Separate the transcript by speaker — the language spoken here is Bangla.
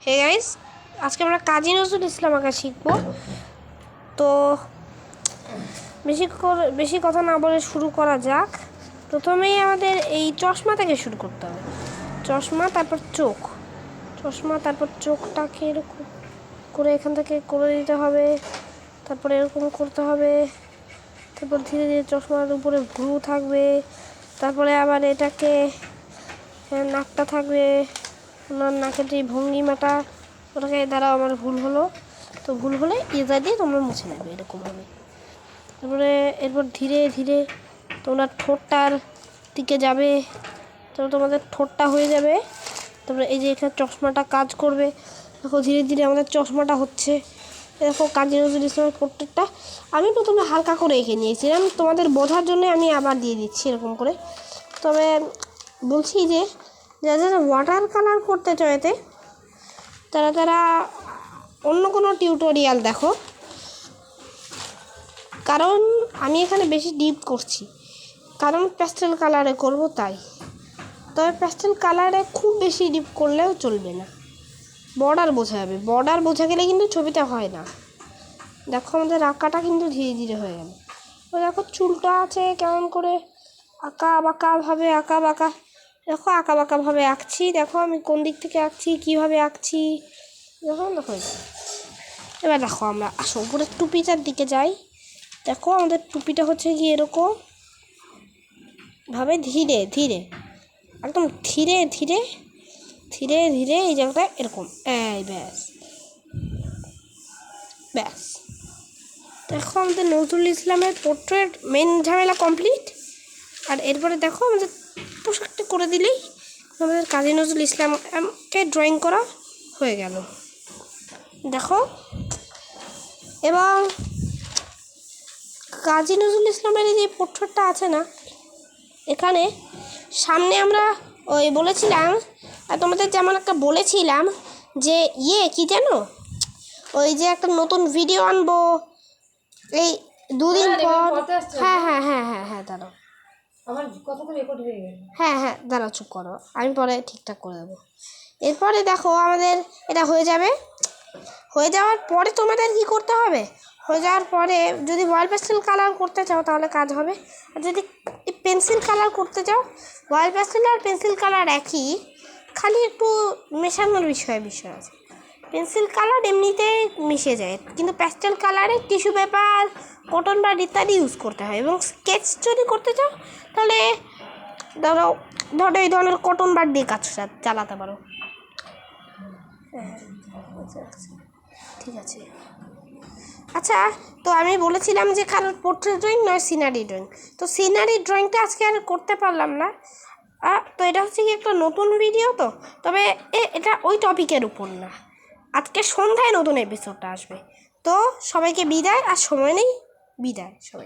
Speaker 1: হে গাইস, আজকে আমরা কাজী নজরুল ইসলাম আঁকা শিখবো। তো বেশি কথা না বলে শুরু করা যাক। প্রথমেই আমাদের এই চশমা থেকে শুরু করতে হবে। চশমা, তারপর চোখ, চশমা, তারপর চোখটাকে এরকম করে এখান থেকে করে দিতে হবে। তারপরে এরকম করতে হবে। তারপর ধীরে ধীরে চশমার উপরে ভ্রু থাকবে। তারপরে আবার এটাকে নাকটা থাকবে, ওনার নাকের যে ভঙ্গিমাটা, ওটাকে দ্বারা আমার ভুল হলো। তো ভুল হলে ইজা দিয়ে তোমরা মুছে নেবে, এরকম হবে। তারপরে এরপর ধীরে ধীরে তোমরা ঠোঁটটার দিকে যাবে, তারপর তোমাদের ঠোঁটটা হয়ে যাবে। তারপরে এই যে এখানে চশমাটা কাজ করবে। দেখো ধীরে ধীরে আমাদের চশমাটা হচ্ছে। দেখো কাজী নজরুল ইসলামের পোর্ট্রেটটা আমি প্রথমে হালকা করে এঁকে নিয়েছিলাম, তোমাদের বোঝার জন্য আমি আবার দিয়ে দিচ্ছি এরকম করে। তবে বলছি যে যারা ওয়াটার কালার করতে চাও এতে, তারা অন্য কোনো টিউটোরিয়াল দেখো, কারণ আমি এখানে বেশি ডিপ করছি, কারণ প্যাস্টেল কালারে করব তাই। তবে প্যাস্টেল কালারে খুব বেশি ডিপ করলেও চলবে না, বর্ডার বোঝা যাবে। বর্ডার বোঝা গেলে কিন্তু ছবিটা হয় না। দেখো আমাদের আঁকাটা কিন্তু ধীরে ধীরে হয়ে গেল। তো দেখো চুলটা আছে কেমন করে আঁকা বাঁকাভাবে, দেখো আঁকা বাঁকাভাবে আঁকছি। দেখো আমি কোন দিক থেকে আঁকছি, কীভাবে আঁকছি, দেখো হয়ে যায়। এবার দেখো আমরা আসো উপরের টুপিটার দিকে যাই। দেখো আমাদের টুপিটা হচ্ছে কি এরকম ভাবে ধীরে ধীরে, একদম ধীরে ধীরে ধীরে ধীরে এই জায়গাটা এরকম, এই ব্যাস ব্যাস। দেখো আমাদের নজরুল ইসলামের পোর্ট্রেট মেন ঝামেলা কমপ্লিট। আর এরপরে দেখো আমাদের পোশাকটা করে দিলেই আমাদের কাজী নজরুল ইসলামকে ড্রয়িং করা হয়ে গেল। দেখো এবং কাজী নজরুল ইসলামের এই যে পোর্ট্রেটটা আছে না, এখানে সামনে আমরা ওই বলেছিলাম, তোমাদের যেমন একটা বলেছিলাম যে কি জানো, ওই যে একটা নতুন ভিডিও আনবো এই 2 দিন পর। হ্যাঁ দাঁড়াও, আমার কথা তো রেকর্ড হয়ে গেল। হ্যাঁ দাঁড়াও, চুপ করো, আমি পরে ঠিকঠাক করে দেবো। এরপরে দেখো আমাদের এটা হয়ে যাবে। হয়ে যাওয়ার পরে তোমাদের কি করতে হবে, হয়ে যাওয়ার পরে যদি অয়েল পেস্টেল কালার করতে চাও তাহলে কাজ হবে। আর যদি পেন্সিল কালার করতে চাও, অয়েল পেস্টেল আর পেন্সিল কালার একই, খালি একটু মেশানোর বিষয় আছে। পেন্সিল কালার এমনিতেই মিশে যায়, কিন্তু প্যাস্টেল কালারে টিস্যু পেপার, কটন বাড ইত্যাদি ইউজ করতে হয়। এবং স্কেচ যদি করতে চাও তাহলে ধরো এই ধরনের কটন বাড দিয়ে কাজ চালাতে পারো। ঠিক আছে। আচ্ছা, তো আমি বলেছিলাম যে কারোর পোর্ট্রেট ড্রয়িং নয় সিনারি ড্রয়িং, তো সিনারি ড্রয়িংটা আজকে আর করতে পারলাম না। তো এটা হচ্ছে কি একটা নতুন ভিডিও, তো তবে এটা ওই টপিকের উপর না। আজকে সন্ধ্যায় নতুন এপিসোডটা আসবে। তো সবাইকে বিদায়, আর সময় নেই, বিদায় সবাইকে।